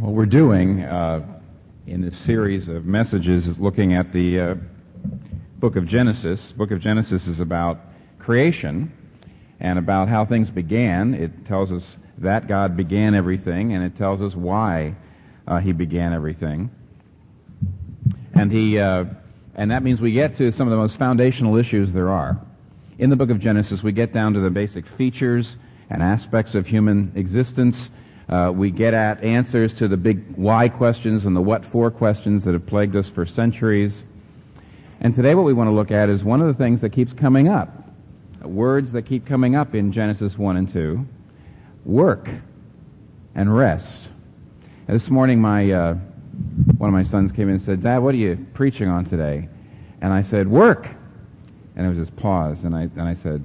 What we're doing in this series of messages is looking at the book of Genesis. The book of Genesis is about creation and about how things began. It tells us that God began everything, and it tells us why He began everything. And that means we get to some of the most foundational issues there are. In the book of Genesis, we get down to the basic features and aspects of human existence. We get at answers to the big why questions and the what for questions that have plagued us for centuries. And today what we want to look at is one of the things that keeps coming up, words that keep coming up in Genesis 1 and 2, work and rest. And this morning one of my sons came in and said, "Dad, what are you preaching on today?" And I said, "Work." And there was this pause, and I said,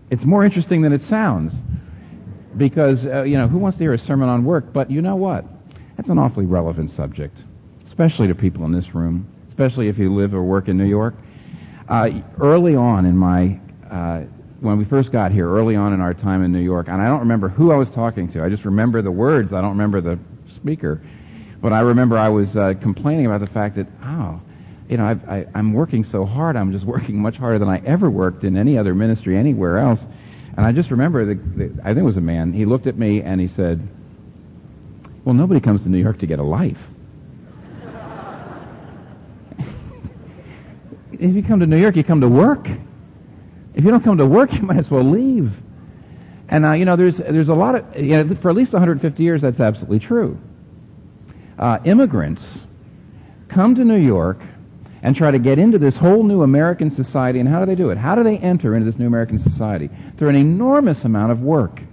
"It's more interesting than it sounds." Because, who wants to hear a sermon on work? But you know what? That's an awfully relevant subject, especially to people in this room, especially if you live or work in New York. Early on in when we first got here, early on in our time in New York, and I don't remember who I was talking to. I just remember the words. I don't remember the speaker. But I remember I was complaining about the fact that, I'm working so hard. I'm just working much harder than I ever worked in any other ministry anywhere else. And I just remember, I think it was a man, he looked at me and he said, "Well, nobody comes to New York to get a life." If you come to New York, you come to work. If you don't come to work, you might as well leave. And there's a lot of, for at least 150 years, that's absolutely true. Immigrants come to New York and try to get into this whole new American society. And how do they do it? How do they enter into this new American society? Through an enormous amount of work.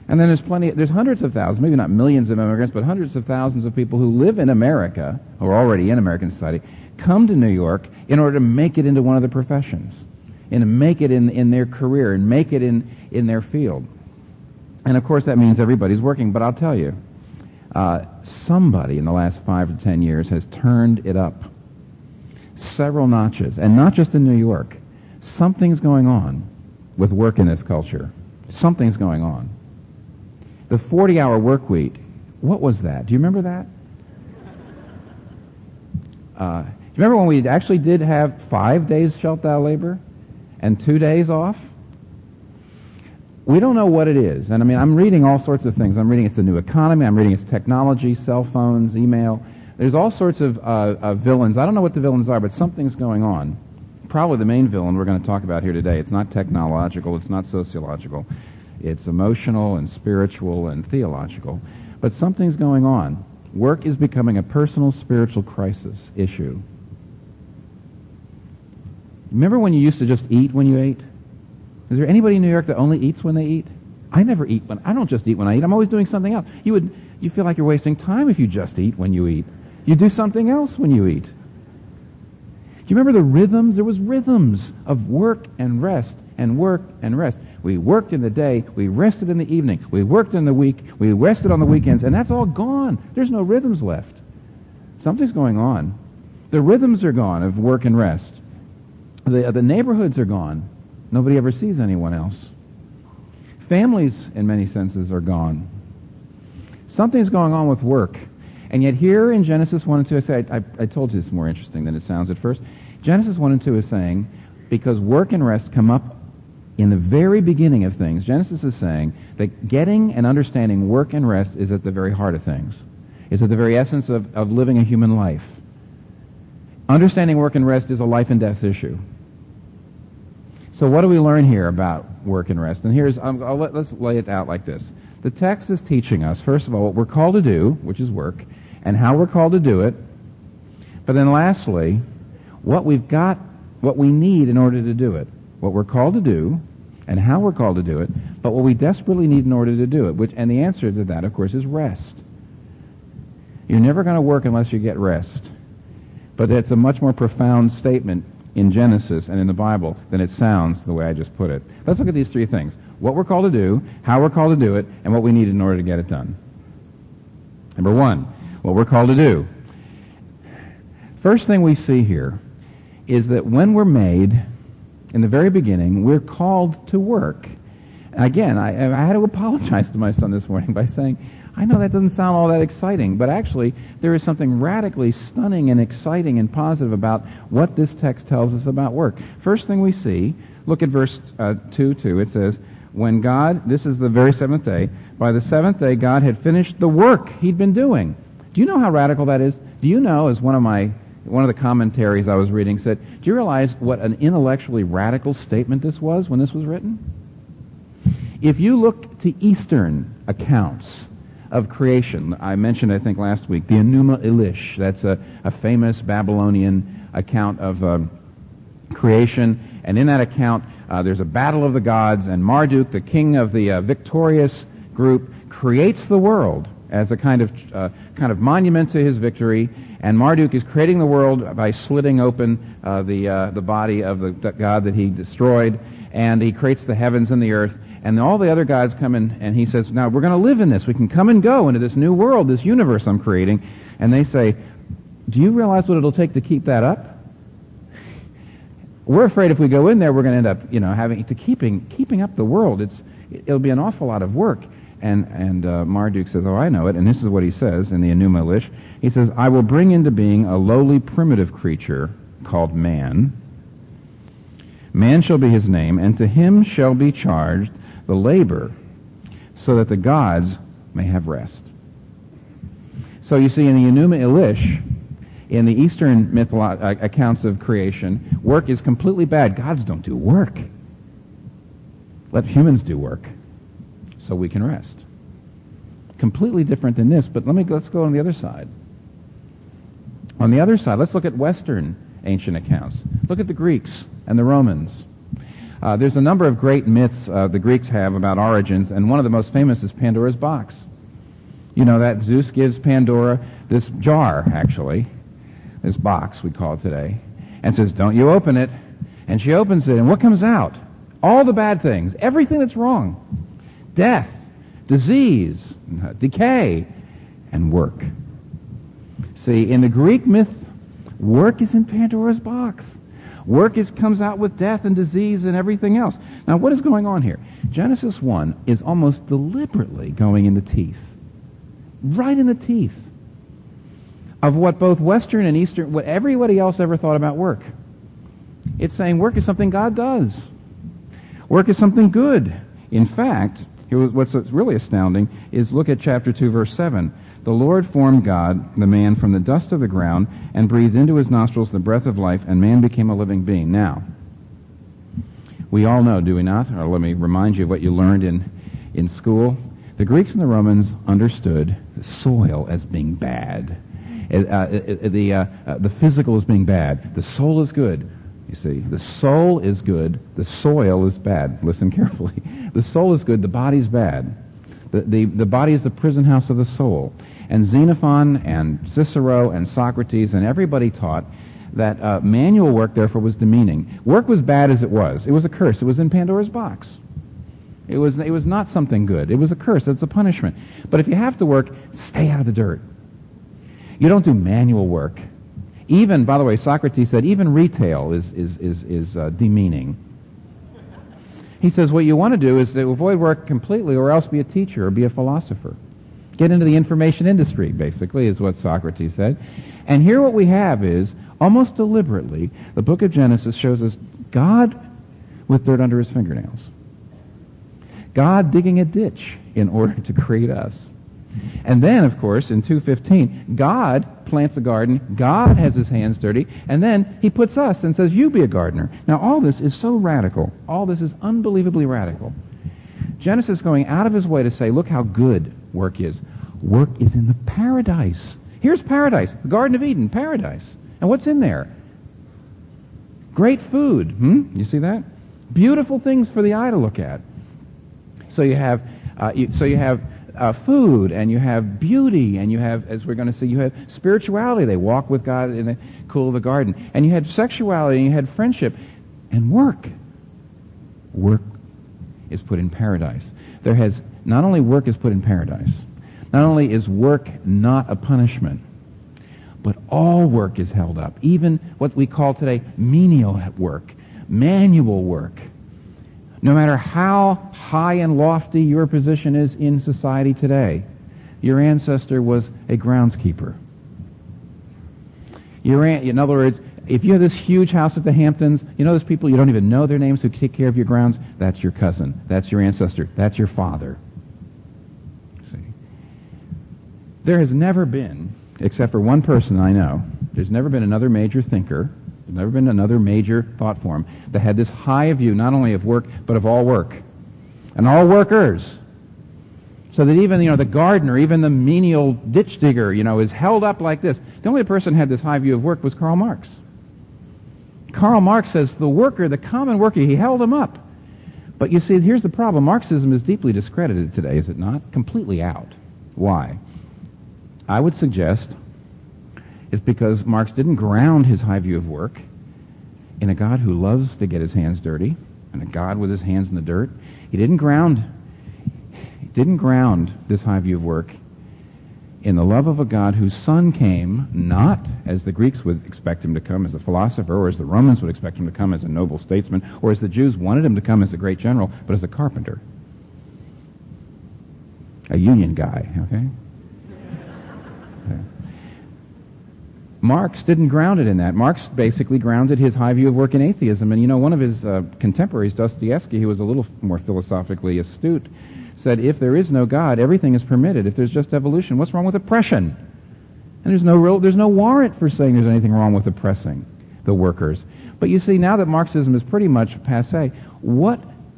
And then there's hundreds of thousands, maybe not millions of immigrants, but hundreds of thousands of people who live in America, or are already in American society, come to New York in order to make it into one of the professions, and to make it in their career, and make it in their field. And of course that means everybody's working, but I'll tell you, somebody in the last 5 to 10 years has turned it up several notches, and not just in New York. Something's going on with work in this culture. Something's going on. The 40-hour work week, what was that? Do you remember that? Do you remember when we actually did have 5 days shelter labor and 2 days off? We don't know what it is. And I'm reading all sorts of things. I'm reading it's the new economy. I'm reading it's technology, cell phones, email. There's all sorts of villains. I don't know what the villains are, but something's going on. Probably the main villain we're going to talk about here today. It's not technological. It's not sociological. It's emotional and spiritual and theological. But something's going on. Work is becoming a personal spiritual crisis issue. Remember when you used to just eat when you ate? Is there anybody in New York that only eats when they eat? I never eat I don't just eat when I eat. I'm always doing something else. You feel like you're wasting time if you just eat when you eat. You do something else when you eat. Do you remember the rhythms? There was rhythms of work and rest and work and rest. We worked in the day, we rested in the evening, we worked in the week, we rested on the weekends, and that's all gone. There's no rhythms left. Something's going on. The rhythms are gone of work and rest. The neighborhoods are gone. Nobody ever sees anyone else. Families, in many senses, are gone. Something's going on with work. And yet here in Genesis 1 and 2, I told you it's more interesting than it sounds at first. Genesis 1 and 2 is saying, because work and rest come up in the very beginning of things, Genesis is saying that getting and understanding work and rest is at the very heart of things. It's at the very essence of living a human life. Understanding work and rest is a life and death issue. So what do we learn here about work and rest? And let's lay it out like this. The text is teaching us, first of all, what we're called to do, which is work, and how we're called to do it. But then lastly, what we need in order to do it. What we're called to do, and how we're called to do it, but what we desperately need in order to do it. And the answer to that, of course, is rest. You're never going to work unless you get rest. But it's a much more profound statement in Genesis and in the Bible than it sounds the way I just put it. Let's look at these 3 things. What we're called to do, how we're called to do it, and what we need in order to get it done. Number 1, what we're called to do. First thing we see here is that when we're made, in the very beginning, we're called to work. Again, I had to apologize to my son this morning by saying, I know that doesn't sound all that exciting, but actually there is something radically stunning and exciting and positive about what this text tells us about work. First thing we see, look at verse 2:2. It says, when God, this is the very seventh day, by the seventh day God had finished the work he'd been doing. Do you know how radical that is? Do you know, as one of the commentaries I was reading said, do you realize what an intellectually radical statement this was when this was written? If you look to Eastern accounts of creation, I mentioned, I think, last week, the Enuma Elish. That's a famous Babylonian account of creation. And in that account, there's a battle of the gods, and Marduk, the king of the victorious group, creates the world as a kind of monument to his victory. And Marduk is creating the world by slitting open the body of the god that he destroyed, and he creates the heavens and the earth. And all the other gods come in, and he says, now we're going to live in this. We can come and go into this new world, this universe I'm creating. And they say, do you realize what it'll take to keep that up? We're afraid if we go in there, we're going to end up, having to keeping up the world. It'll be an awful lot of work. And Marduk says, oh, I know it. And this is what he says in the Enuma Elish. He says, I will bring into being a lowly primitive creature called man. Man shall be his name, and to him shall be charged the labor, so that the gods may have rest. So you see, in the Enuma Elish, in the Eastern accounts of creation, work is completely bad. Gods don't do work. Let humans do work, so we can rest. Completely different than this, but let's go on the other side. On the other side, let's look at Western ancient accounts. Look at the Greeks and the Romans. There's a number of great myths the Greeks have about origins, and one of the most famous is Pandora's box. You know that Zeus gives Pandora this jar, actually, this box we call it today, and says, don't you open it. And she opens it, and what comes out? All the bad things, everything that's wrong. Death, disease, decay, and work. See, in the Greek myth, work is in Pandora's box. Work comes out with death and disease and everything else. Now, what is going on here? Genesis 1 is almost deliberately going in the teeth, right in the teeth, of what both Western and Eastern, what everybody else ever thought about work. It's saying work is something God does. Work is something good. In fact, what's really astounding is look at chapter 2, verse 7. The Lord formed God, the man, from the dust of the ground, and breathed into his nostrils the breath of life, and man became a living being. Now, we all know, do we not? Or let me remind you of what you learned in school. The Greeks and the Romans understood the soil as being bad. The physical as being bad. The soul is good. You see, the soul is good. The soil is bad. Listen carefully. The soul is good. The body's bad. The body is the prison house of the soul. And Xenophon and Cicero and Socrates and everybody taught that manual work, therefore, was demeaning. Work was bad as it was. It was a curse. It was in Pandora's box. It was not something good. It was a curse. It's a punishment. But if you have to work, stay out of the dirt. You don't do manual work. Even, by the way, Socrates said, even retail is demeaning. He says what you want to do is to avoid work completely, or else be a teacher or be a philosopher. Get into the information industry, basically, is what Socrates said. And here what we have is, almost deliberately, the book of Genesis shows us God with dirt under his fingernails. God digging a ditch in order to create us. And then, of course, in 2:15, God plants a garden, God has his hands dirty, and then he puts us and says, you be a gardener. Now, all this is so radical. All this is unbelievably radical. Genesis is going out of his way to say, look how good work is. Work is in the paradise. Here's paradise, the Garden of Eden, paradise. And what's in there? Great food. You see that? Beautiful things for the eye to look at. So you have food, and you have beauty, and you have, as we're going to see, you have spirituality. They walk with God in the cool of the garden. And you had sexuality, and you had friendship. And work. Work is put in paradise. Not only work is put in paradise, not only is work not a punishment, but all work is held up. Even what we call today menial work, manual work. No matter how high and lofty your position is in society today, Your ancestor was a groundskeeper. In other words, if you have this huge house at the Hamptons, you know those people, you don't even know their names, who take care of your grounds? That's your cousin. That's your ancestor. That's your father. See? There has never been, except for one person I know, there's never been another major thinker, there's never been another major thought form that had this high view not only of work, but of all work. And all workers. So that even, the gardener, even the menial ditch digger, is held up like this. The only person who had this high view of work was Karl Marx. Karl Marx says the worker, the common worker, he held him up. But you see, here's the problem. Marxism is deeply discredited today, is it not? Completely out. Why? I would suggest it's because Marx didn't ground his high view of work in a God who loves to get his hands dirty, and a God with his hands in the dirt. He didn't ground this high view of work in the love of a God whose Son came not as the Greeks would expect him to come as a philosopher, or as the Romans would expect him to come as a noble statesman, or as the Jews wanted him to come as a great general, but as a carpenter. A union guy, okay? Marx didn't ground it in that. Marx basically grounded his high view of work in atheism. And one of his contemporaries, Dostoevsky, who was a little more philosophically astute, said, if there is no God, everything is permitted. If there's just evolution, what's wrong with oppression? And there's no warrant for saying there's anything wrong with oppressing the workers. But you see, now that Marxism is pretty much passé,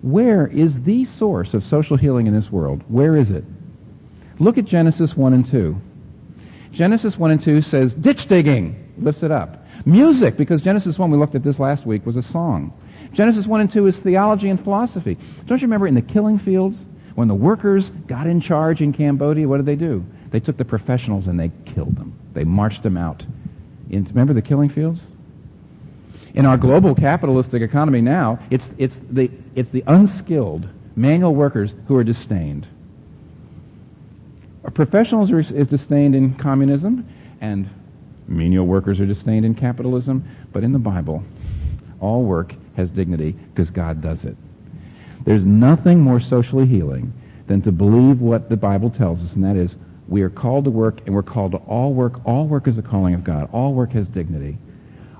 where is the source of social healing in this world? Where is it? Look at Genesis 1 and 2. Genesis 1 and 2 says, ditch digging, lifts it up. Music, because Genesis 1, we looked at this last week, was a song. Genesis 1 and 2 is theology and philosophy. Don't you remember in the killing fields, when the workers got in charge in Cambodia, what did they do? They took the professionals and they killed them. They marched them out. Remember the killing fields? In our global capitalistic economy now, it's the unskilled manual workers who are disdained. Professionals is disdained in communism, and menial workers are disdained in capitalism. But in the Bible, all work has dignity because God does it. There's nothing more socially healing than to believe what the Bible tells us, and that is we are called to work, and we're called to all work. All work is a calling of God. All work has dignity.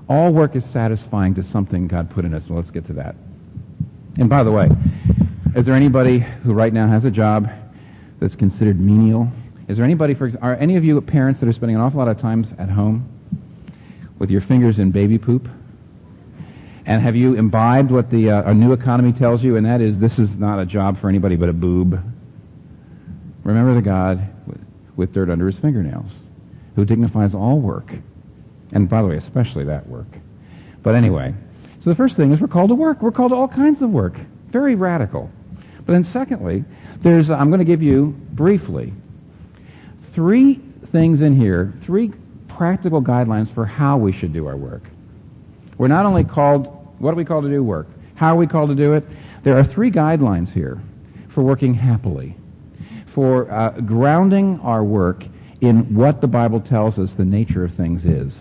All work is satisfying to something God put in us. Well, let's get to that. And by the way, is there anybody who right now has a job that's considered menial? Is there anybody, are any of you parents that are spending an awful lot of times at home with your fingers in baby poop? And have you imbibed what our new economy tells you, and that is this is not a job for anybody but a boob? Remember the God with dirt under his fingernails, who dignifies all work. And by the way, especially that work. But anyway, so the first thing is we're called to work. We're called to all kinds of work. Very radical. But then secondly, I'm going to give you, briefly, 3 things in here, 3 practical guidelines for how we should do our work. We're not only called, what are we called to do? Work. How are we called to do it? There are 3 guidelines here for working happily, for grounding our work in what the Bible tells us the nature of things is.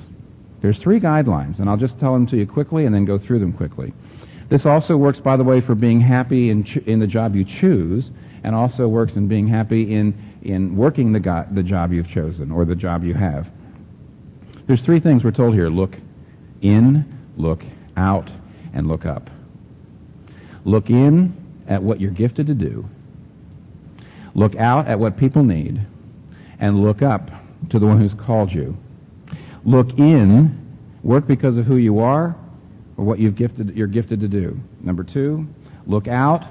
There's 3 guidelines, and I'll just tell them to you quickly and then go through them quickly. This also works, by the way, for being happy in the job you choose, and also works in being happy in working the job you've chosen or the job you have. There's 3 things we're told here. Look in, look out, and look up. Look in at what you're gifted to do. Look out at what people need. And look up to the one who's called you. Look in, work because of who you are or what you're gifted to do. Number 2, look out,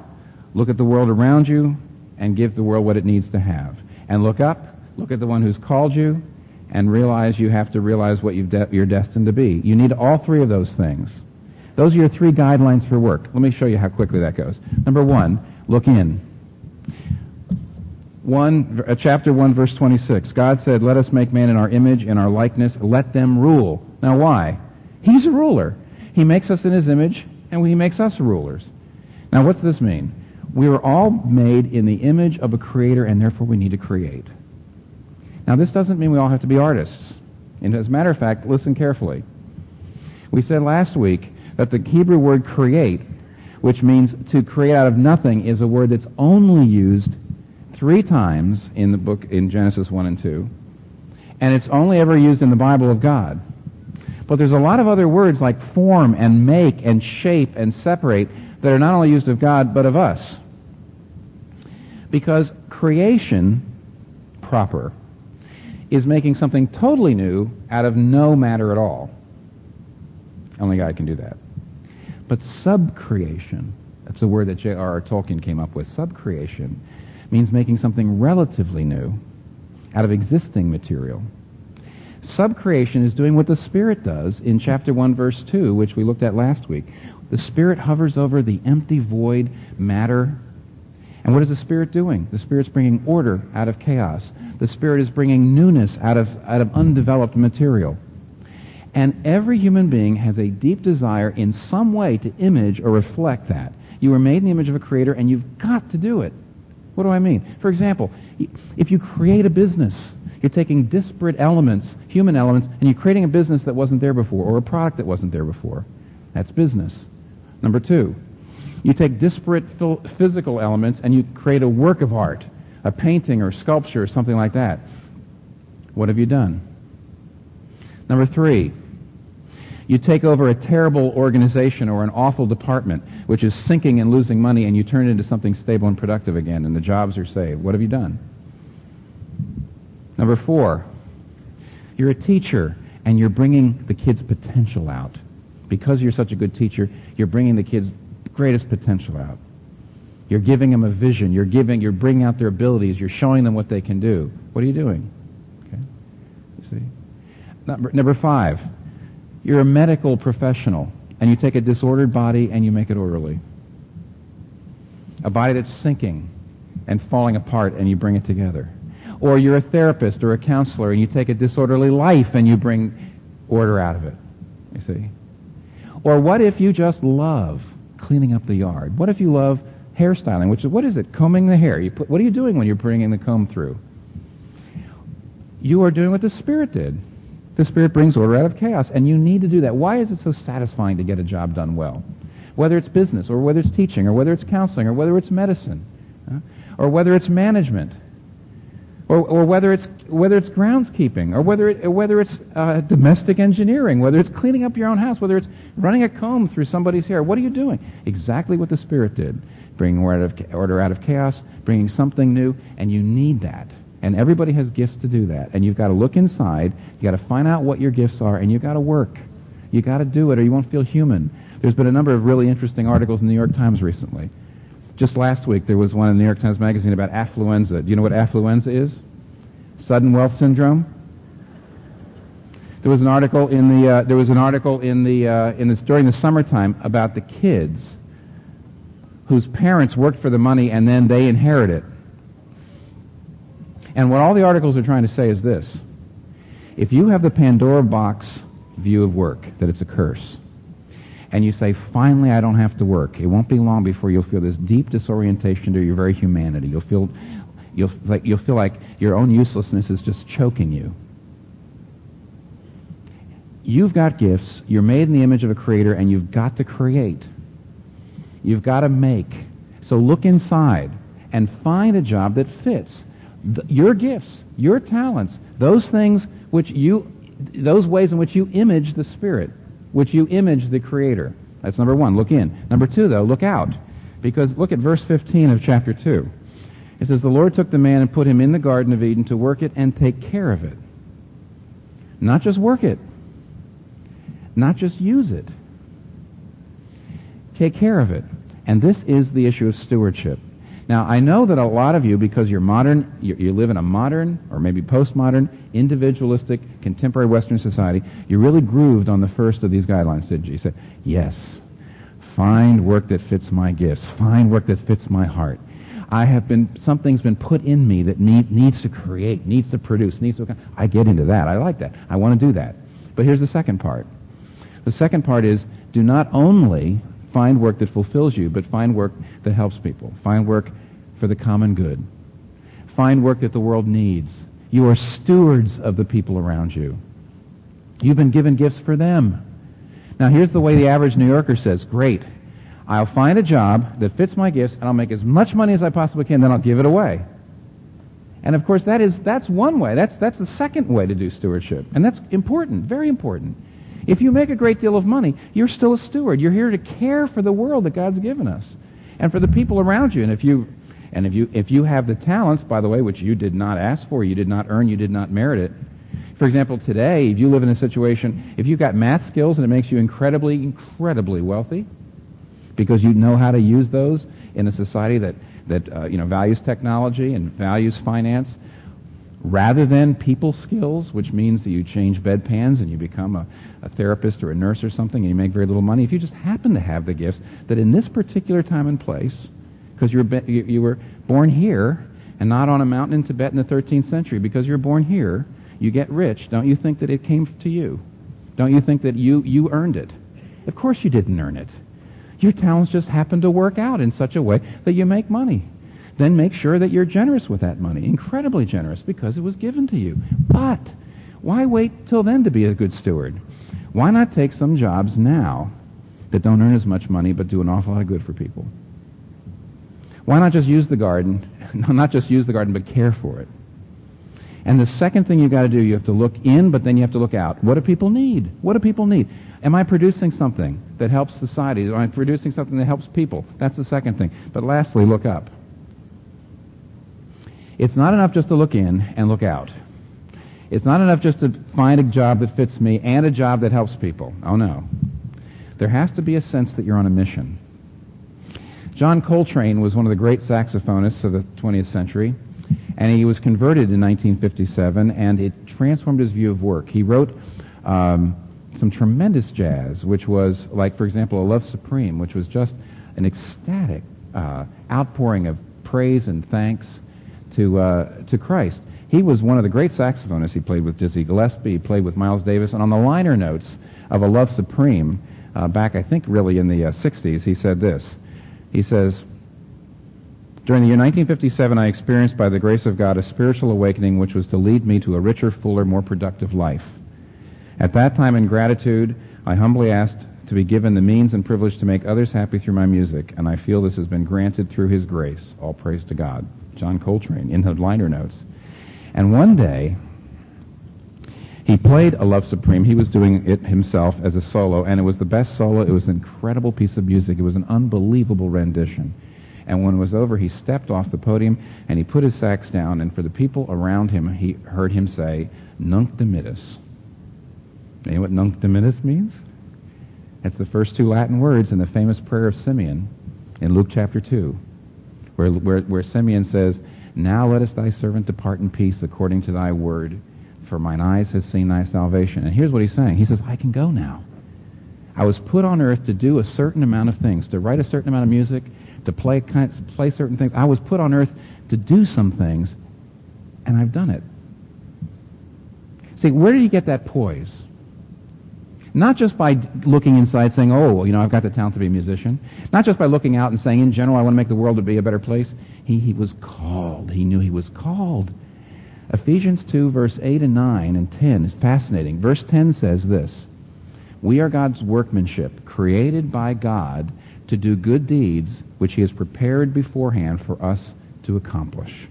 look at the world around you, and give the world what it needs to have. And look up, look at the one who's called you, and realize you have to realize what you're destined to be. You need all 3 of those things. Those are your 3 guidelines for work. Let me show you how quickly that goes. Number 1, look in. Chapter 1, verse 26. God said, let us make man in our image, in our likeness, let them rule. Now why? He's a ruler. He makes us in his image, and he makes us rulers. Now what's this mean? We were all made in the image of a creator, and therefore we need to create. Now this doesn't mean we all have to be artists. And as a matter of fact, listen carefully. We said last week that the Hebrew word create, which means to create out of nothing, is a word that's only used 3 times in the book in Genesis 1 and 2, and it's only ever used in the Bible of God. But there's a lot of other words like form and make and shape and separate that are not only used of God, but of us. Because creation proper is making something totally new out of no matter at all. Only God can do that. But subcreation, that's the word that J.R.R. Tolkien came up with, subcreation, means making something relatively new out of existing material. Subcreation is doing what the Spirit does in chapter 1, verse 2, which we looked at last week. The Spirit hovers over the empty, void matter. And what is the Spirit doing? The Spirit's bringing order out of chaos. The Spirit is bringing newness out of undeveloped material. And every human being has a deep desire in some way to image or reflect that. You were made in the image of a Creator, and you've got to do it. What do I mean? For example, if you create a business, you're taking disparate elements, human elements, and you're creating a business that wasn't there before, or a product that wasn't there before. That's business. Number 2, you take disparate physical elements and you create a work of art, a painting or sculpture or something like that. What have you done? Number 3, you take over a terrible organization or an awful department which is sinking and losing money, and you turn it into something stable and productive again, and the jobs are saved. What have you done? Number 4, you're a teacher and you're bringing the kids' potential out. Because you're such a good teacher, you're bringing the kids' greatest potential out. You're giving them a vision. You're bringing out their abilities. You're showing them what they can do. What are you doing? Okay, you see. Number 5, you're a medical professional, and you take a disordered body and you make it orderly. A body that's sinking and falling apart, and you bring it together. Or you're a therapist or a counselor, and you take a disorderly life and you bring order out of it. You see. Or what if you just love cleaning up the yard? What if you love hairstyling, which is, what is it? Combing the hair. What are you doing when you're bringing the comb through? You are doing what the Spirit did. The Spirit brings order out of chaos, and you need to do that. Why is it so satisfying to get a job done well? Whether it's business, or whether it's teaching, or whether it's counseling, or whether it's medicine, or whether it's management, or whether it's groundskeeping, or whether it's domestic engineering, whether it's cleaning up your own house, whether it's running a comb through somebody's hair. What are you doing? Exactly what the Spirit did. Bringing order out of chaos, bringing something new, and you need that. And everybody has gifts to do that. And you've got to look inside, you've got to find out what your gifts are, and you've got to work. You've got to do it, or you won't feel human. There's been a number of really interesting articles in the New York Times recently. Just last week, there was one in the New York Times Magazine about affluenza. Do you know what affluenza is? Sudden wealth syndrome. There was an article during the summertime about the kids whose parents worked for the money and then they inherit it. And what all the articles are trying to say is this: if you have the Pandora box view of work, that it's a curse, and you say, finally I don't have to work, it won't be long before you'll feel this deep disorientation to your very humanity. You'll feel like your own uselessness is just choking you. You've got gifts, you're made in the image of a Creator, and you've got to create. You've got to make. So look inside and find a job that fits your gifts, your talents, those ways in which you image the Spirit, which you image the Creator. That's number 1, look in. Number 2, though, look out. Because look at verse 15 of chapter 2. It says, the Lord took the man and put him in the Garden of Eden to work it and take care of it. Not just work it. Not just use it. Take care of it. And this is the issue of stewardship. Now, I know that a lot of you, because you're modern, you live in a modern, or maybe postmodern, individualistic, contemporary Western society, you really grooved on the first of these guidelines, did you? You said, yes, find work that fits my gifts. Find work that fits my heart. Something's been put in me that needs to create, needs to produce, I get into that. I like that. I want to do that. But here's the second part. The second part is, do not only find work that fulfills you, but find work that helps people. Find work for the common good. Find work that the world needs. You are stewards of the people around you. You've been given gifts for them. Now here's the way the average New Yorker says, great, I'll find a job that fits my gifts and I'll make as much money as I possibly can, then I'll give it away. And of course, that's one way. That's the second way to do stewardship. And that's important, very important. If you make a great deal of money, you're still a steward. You're here to care for the world that God's given us and for the people around you. And if you have the talents, by the way, which you did not ask for, you did not earn, you did not merit it. For example, today, if you live in a situation, if you've got math skills and it makes you incredibly, incredibly wealthy because you know how to use those in a society that values technology and values finance, rather than people skills, which means that you change bedpans and you become a therapist or a nurse or something and you make very little money, if you just happen to have the gifts that in this particular time and place, because you were born here and not on a mountain in Tibet in the 13th century, because you're born here, you get rich, don't you think that it came to you? Don't you think that you earned it? Of course you didn't earn it. Your talents just happen to work out in such a way that you make money. Then make sure that you're generous with that money, incredibly generous, because it was given to you. But why wait till then to be a good steward? Why not take some jobs now that don't earn as much money but do an awful lot of good for people? Why not just use the garden, not just use the garden, but care for it? And the second thing you got to do, you have to look in, but then you have to look out. What do people need? What do people need? Am I producing something that helps society? Am I producing something that helps people? That's the second thing. But lastly, look up. It's not enough just to look in and look out. It's not enough just to find a job that fits me and a job that helps people. Oh, no. There has to be a sense that you're on a mission. John Coltrane was one of the great saxophonists of the 20th century, and he was converted in 1957, and it transformed his view of work. He wrote some tremendous jazz, which was like, for example, A Love Supreme, which was just an ecstatic outpouring of praise and thanks to Christ. He was one of the great saxophonists. He played with Dizzy Gillespie, he played with Miles Davis, and on the liner notes of A Love Supreme, back I think really in the 60s, he said this. He says, "During the year 1957, I experienced by the grace of God a spiritual awakening which was to lead me to a richer, fuller, more productive life. At that time, in gratitude, I humbly asked to be given the means and privilege to make others happy through my music, and I feel this has been granted through His grace. All praise to God." John Coltrane, in the liner notes. And one day, he played A Love Supreme. He was doing it himself as a solo, and it was the best solo. It was an incredible piece of music. It was an unbelievable rendition. And when it was over, he stepped off the podium, and he put his sax down, and for the people around him, he heard him say, "Nunc dimittis." You know what Nunc dimittis means? It's the first two Latin words in the famous prayer of Simeon in Luke chapter 2, where Simeon says, "Now lettest thy servant depart in peace according to thy word, for mine eyes have seen thy salvation." And here's what he's saying. He says, I can go now. I was put on earth to do a certain amount of things, to write a certain amount of music, to play certain things. I was put on earth to do some things, and I've done it. See, where did he get that poise? Not just by looking inside saying, oh, I've got the talent to be a musician. Not just by looking out and saying, in general, I want to make the world to be a better place. He was called. He knew he was called. Ephesians 2, verse 8 and 9 and 10 is fascinating. Verse 10 says this, "We are God's workmanship, created by God to do good deeds, which He has prepared beforehand for us to accomplish."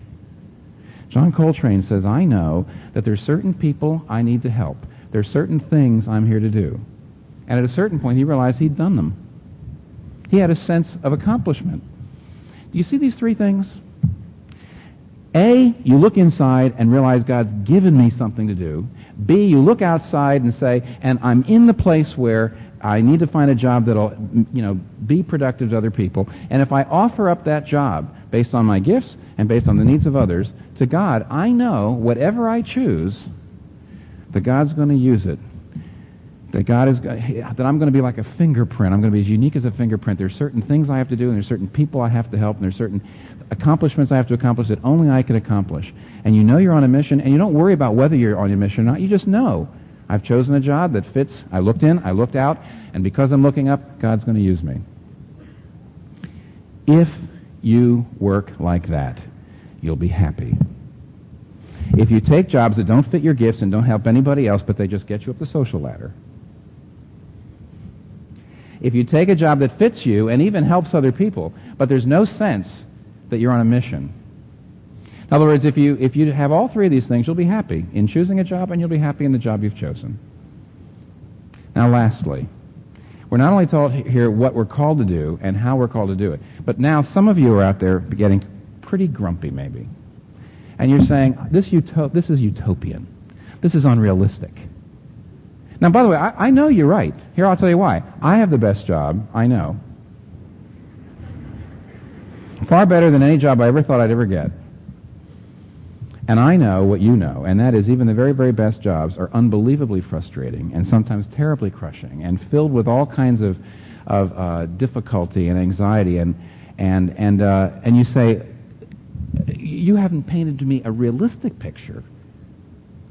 John Coltrane says, I know that there are certain people I need to help. There are certain things I'm here to do. And at a certain point, he realized he'd done them. He had a sense of accomplishment. Do you see these three things? A, you look inside and realize God's given me something to do. B, you look outside and say, and I'm in the place where I need to find a job that'll, be productive to other people. And if I offer up that job based on my gifts and based on the needs of others to God, I know whatever I choose, that God's going to use it. That I'm going to be like a fingerprint. I'm going to be as unique as a fingerprint. There's certain things I have to do, and there's certain people I have to help, and there's certain accomplishments I have to accomplish that only I can accomplish. And you know you're on a mission, and you don't worry about whether you're on a mission or not. You just know, I've chosen a job that fits. I looked in, I looked out, and because I'm looking up, God's going to use me. If you work like that, you'll be happy. If you take jobs that don't fit your gifts and don't help anybody else, but they just get you up the social ladder. If you take a job that fits you and even helps other people, but there's no sense that you're on a mission, In other words, if you have all three of these things, you'll be happy in choosing a job, and you'll be happy in the job you've chosen. Now, lastly, we're not only taught here what we're called to do and how we're called to do it, but now some of you are out there getting pretty grumpy, maybe. And you're saying, this is utopian. This is unrealistic. Now, by the way, I know you're right. Here, I'll tell you why. I have the best job, I know. Far better than any job I ever thought I'd ever get. And I know what you know, and that is even the very, very best jobs are unbelievably frustrating and sometimes terribly crushing and filled with all kinds of difficulty and anxiety. And you say, you haven't painted to me a realistic picture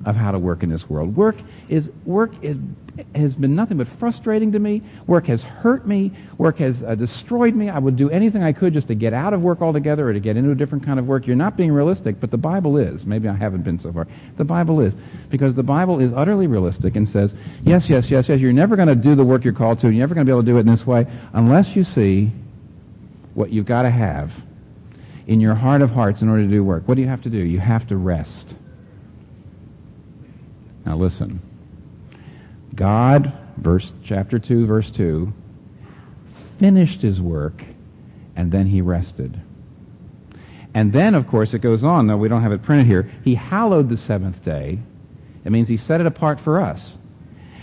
of how to work in this world. Work has been nothing but frustrating to me. Work has hurt me. Work has destroyed me. I would do anything I could just to get out of work altogether or to get into a different kind of work. You're not being realistic, but the Bible is. Maybe I haven't been so far. The Bible is. Because the Bible is utterly realistic and says, yes, you're never going to do the work you're called to. You're never going to be able to do it in this way unless you see what you've got to have in your heart of hearts in order to do work. What do you have to do? You have to rest. Now listen. God, chapter 2, verse 2, finished his work, and then he rested. And then, of course, it goes on, though we don't have it printed here, he hallowed the seventh day. It means he set it apart for us.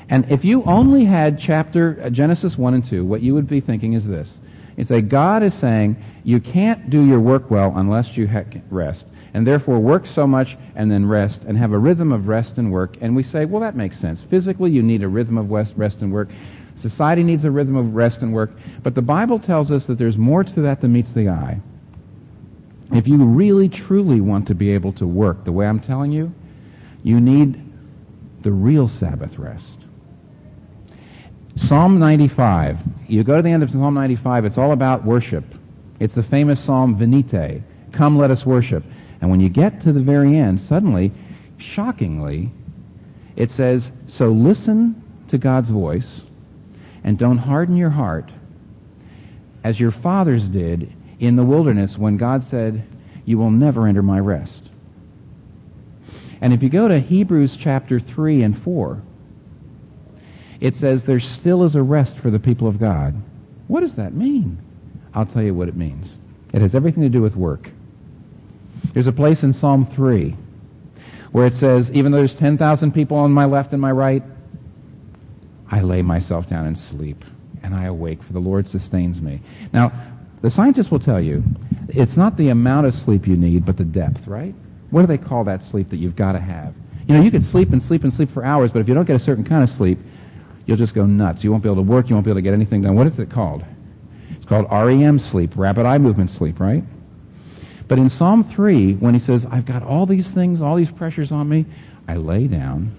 And if you only had Genesis 1 and 2, what you would be thinking is this. It's like God is saying, you can't do your work well unless you rest. And therefore work so much and then rest and have a rhythm of rest and work. And we say, well, that makes sense. Physically, you need a rhythm of rest and work. Society needs a rhythm of rest and work. But the Bible tells us that there's more to that than meets the eye. If you really, truly want to be able to work the way I'm telling you, you need the real Sabbath rest. Psalm 95. You go to the end of Psalm 95, it's all about worship. It's the famous Psalm, Venite. Come, let us worship. And when you get to the very end, suddenly, shockingly, it says, so listen to God's voice and don't harden your heart as your fathers did in the wilderness when God said, you will never enter my rest. And if you go to Hebrews chapter 3 and 4, it says there still is a rest for the people of God. What does that mean? I'll tell you what it means. It has everything to do with work. There's a place in Psalm 3 where it says, even though there's 10,000 people on my left and my right, I lay myself down and sleep, and I awake, for the Lord sustains me. Now, the scientists will tell you, it's not the amount of sleep you need, but the depth, right? What do they call that sleep that you've got to have? You know, you could sleep and sleep and sleep for hours, but if you don't get a certain kind of sleep, you'll just go nuts. You won't be able to work. You won't be able to get anything done. What is it called? It's called REM sleep, rapid eye movement sleep, right? But in Psalm 3, when he says, I've got all these things, all these pressures on me, I lay down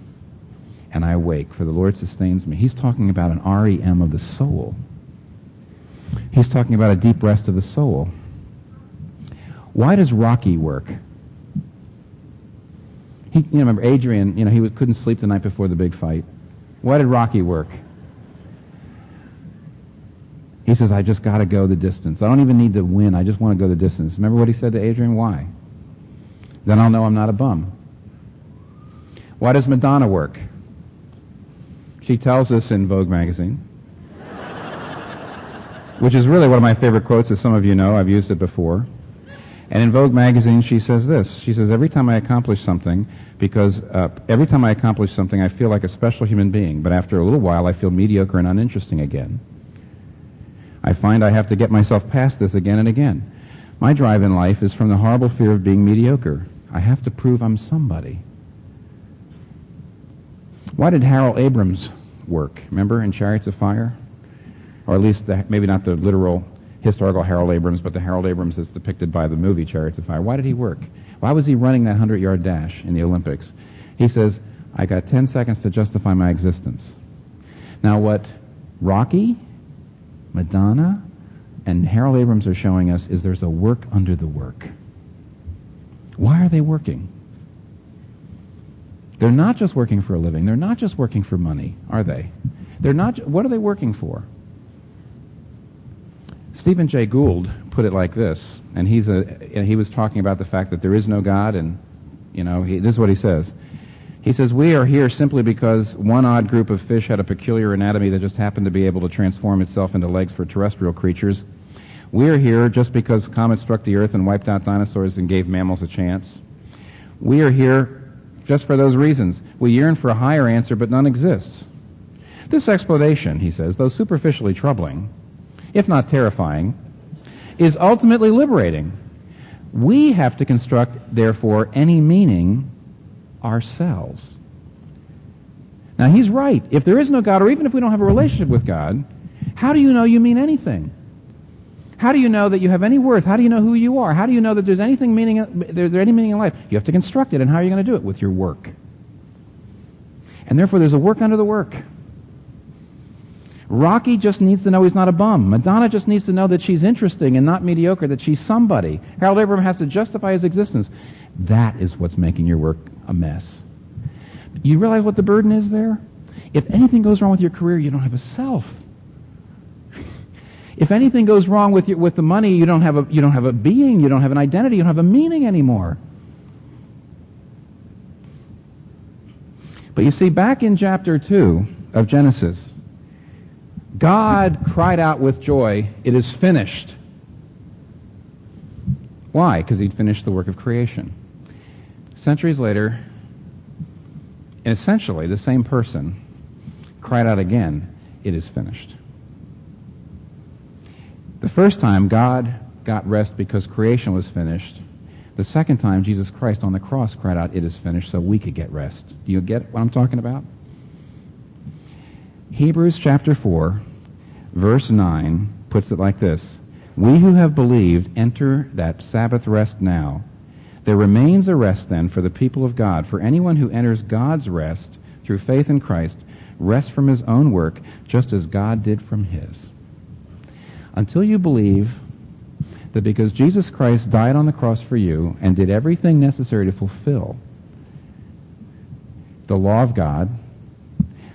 and I awake, for the Lord sustains me. He's talking about an REM of the soul. He's talking about a deep rest of the soul. Why does Rocky work? Remember Adrian, he couldn't sleep the night before the big fight. Why did Rocky work? He says, I just got to go the distance. I don't even need to win. I just want to go the distance. Remember what he said to Adrian? Why? Then I'll know I'm not a bum. Why does Madonna work? She tells us in Vogue magazine, which is really one of my favorite quotes, as some of you know. I've used it before. And in Vogue magazine, she says this. She says, every time I accomplish something, I feel like a special human being, but after a little while, I feel mediocre and uninteresting again. I find I have to get myself past this again and again. My drive in life is from the horrible fear of being mediocre. I have to prove I'm somebody. Why did Harold Abrams work? Remember in Chariots of Fire? Or at least, maybe not the literal historical Harold Abrams, but the Harold Abrams that's depicted by the movie Chariots of Fire. Why did he work? Why was he running that 100-yard dash in the Olympics? He says, I got 10 seconds to justify my existence. Now what Rocky, Madonna, and Harold Abrams are showing us is there's a work under the work. Why are they working? They're not just working for a living. They're not just working for money, are they? They're not. What are they working for? Stephen Jay Gould put it like this, and he was talking about the fact that there is no God, and this is what he says. He says, we are here simply because one odd group of fish had a peculiar anatomy that just happened to be able to transform itself into legs for terrestrial creatures. We are here just because comets struck the earth and wiped out dinosaurs and gave mammals a chance. We are here just for those reasons. We yearn for a higher answer, but none exists. This explanation, he says, though superficially troubling, if not terrifying, is ultimately liberating. We have to construct, therefore, any meaning ourselves. Now, he's right. If there is no God, or even if we don't have a relationship with God, how do you know you mean anything? How do you know that you have any worth? How do you know who you are? How do you know that there's any meaning in life? You have to construct it, and how are you going to do it? With your work. And therefore, there's a work under the work. Rocky just needs to know he's not a bum. Madonna just needs to know that she's interesting and not mediocre, that she's somebody. Harold Abraham has to justify his existence. That is what's making your work a mess. You realize what the burden is there? If anything goes wrong with your career, you don't have a self. If anything goes wrong with the money, you don't have a being, you don't have an identity, you don't have a meaning anymore. But you see, back in chapter 2 of Genesis, God cried out with joy, "It is finished." Why? Because he'd finished the work of creation. Centuries later, essentially the same person cried out again, "It is finished." The first time, God got rest because creation was finished. The second time, Jesus Christ on the cross cried out, "It is finished," so we could get rest. Do you get what I'm talking about? Hebrews chapter 4, verse 9 puts it like this: "We who have believed enter that Sabbath rest now. There remains a rest then for the people of God. For anyone who enters God's rest through faith in Christ rests from his own work, just as God did from his." Until you believe that because Jesus Christ died on the cross for you and did everything necessary to fulfill the law of God,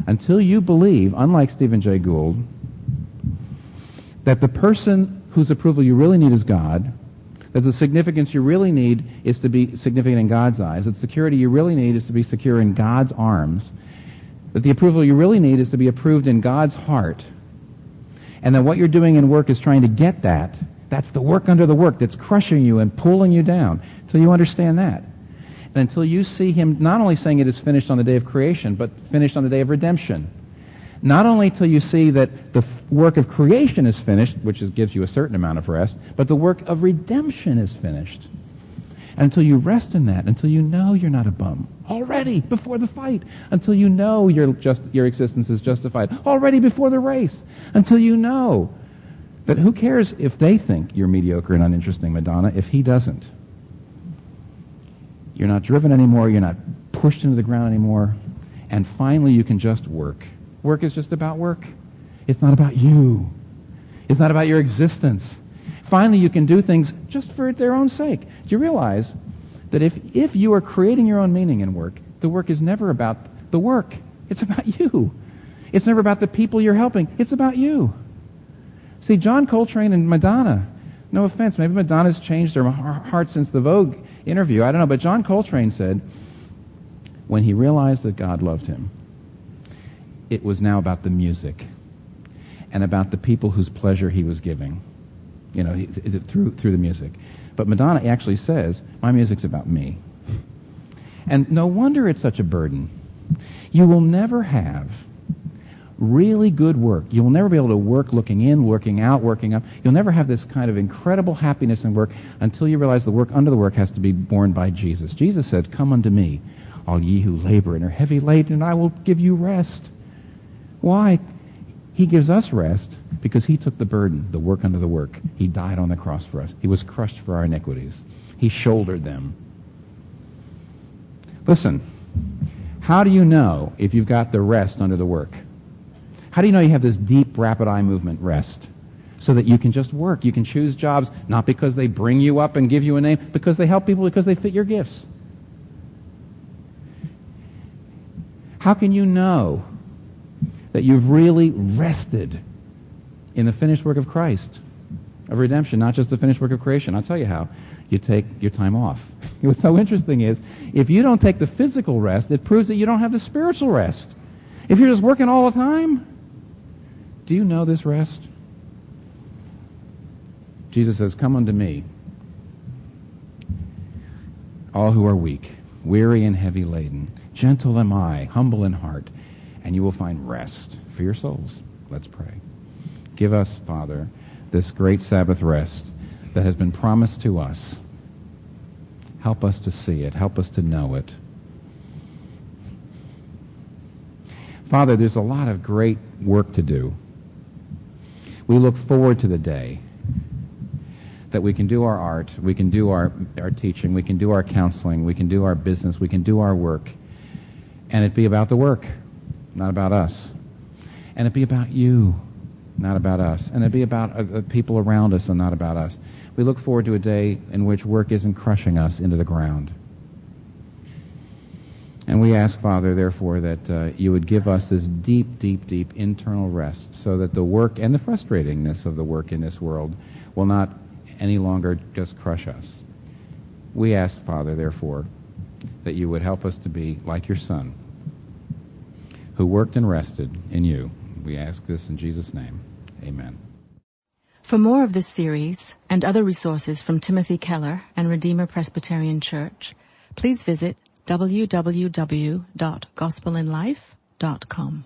until you believe, unlike Stephen Jay Gould, that the person whose approval you really need is God, that the significance you really need is to be significant in God's eyes, that security you really need is to be secure in God's arms, that the approval you really need is to be approved in God's heart, and that what you're doing in work is trying to get that. That's the work under the work that's crushing you and pulling you down. Until you understand that. And until you see him not only saying it is finished on the day of creation, but finished on the day of redemption. Not only till you see that the work of creation is finished, which gives you a certain amount of rest, but the work of redemption is finished. And until you rest in that, until you know you're not a bum, already before the fight, until you know your existence is justified, already before the race, until you know that who cares if they think you're mediocre and uninteresting, Madonna, if he doesn't. You're not driven anymore, you're not pushed into the ground anymore, and finally you can just work. Work is just about work. It's not about you. It's not about your existence. Finally, you can do things just for their own sake. Do you realize that if you are creating your own meaning in work, the work is never about the work. It's about you. It's never about the people you're helping. It's about you. See, John Coltrane and Madonna, no offense, maybe Madonna's changed her heart since the Vogue interview. I don't know, but John Coltrane said when he realized that God loved him, it was now about the music and about the people whose pleasure he was giving. Through the music. But Madonna actually says, my music's about me. And no wonder it's such a burden. You will never have really good work. You will never be able to work looking in, working out, working up. You'll never have this kind of incredible happiness in work until you realize the work under the work has to be borne by Jesus. Jesus said, "Come unto me, all ye who labor and are heavy laden, and I will give you rest." Why? He gives us rest because he took the burden, the work under the work. He died on the cross for us. He was crushed for our iniquities. He shouldered them. Listen, how do you know if you've got the rest under the work? How do you know you have this deep, rapid eye movement rest? So that you can just work. You can choose jobs not because they bring you up and give you a name, because they help people, because they fit your gifts. How can you know that you've really rested in the finished work of Christ? of redemption, not just the finished work of creation. I'll tell you how. You take your time off. What's so interesting is, if you don't take the physical rest, it proves that you don't have the spiritual rest. If you're just working all the time, do you know this rest? Jesus says, "Come unto me, all who are weak, weary and heavy laden. Gentle am I, humble in heart, and you will find rest for your souls." Let's pray. Give us, Father, this great Sabbath rest that has been promised to us. Help us to see it. Help us to know it. Father, there's a lot of great work to do. We look forward to the day that we can do our art, we can do our teaching, we can do our counseling, we can do our business, we can do our work, and it be about the work, not about us. And it be about you, not about us. And it be about the people around us and not about us. We look forward to a day in which work isn't crushing us into the ground. And we ask, Father, therefore, that you would give us this deep, deep, deep internal rest so that the work and the frustratingness of the work in this world will not any longer just crush us. We ask, Father, therefore, that you would help us to be like your Son, who worked and rested in you. We ask this in Jesus' name. Amen. For more of this series and other resources from Timothy Keller and Redeemer Presbyterian Church, please visit www.gospelinlife.com.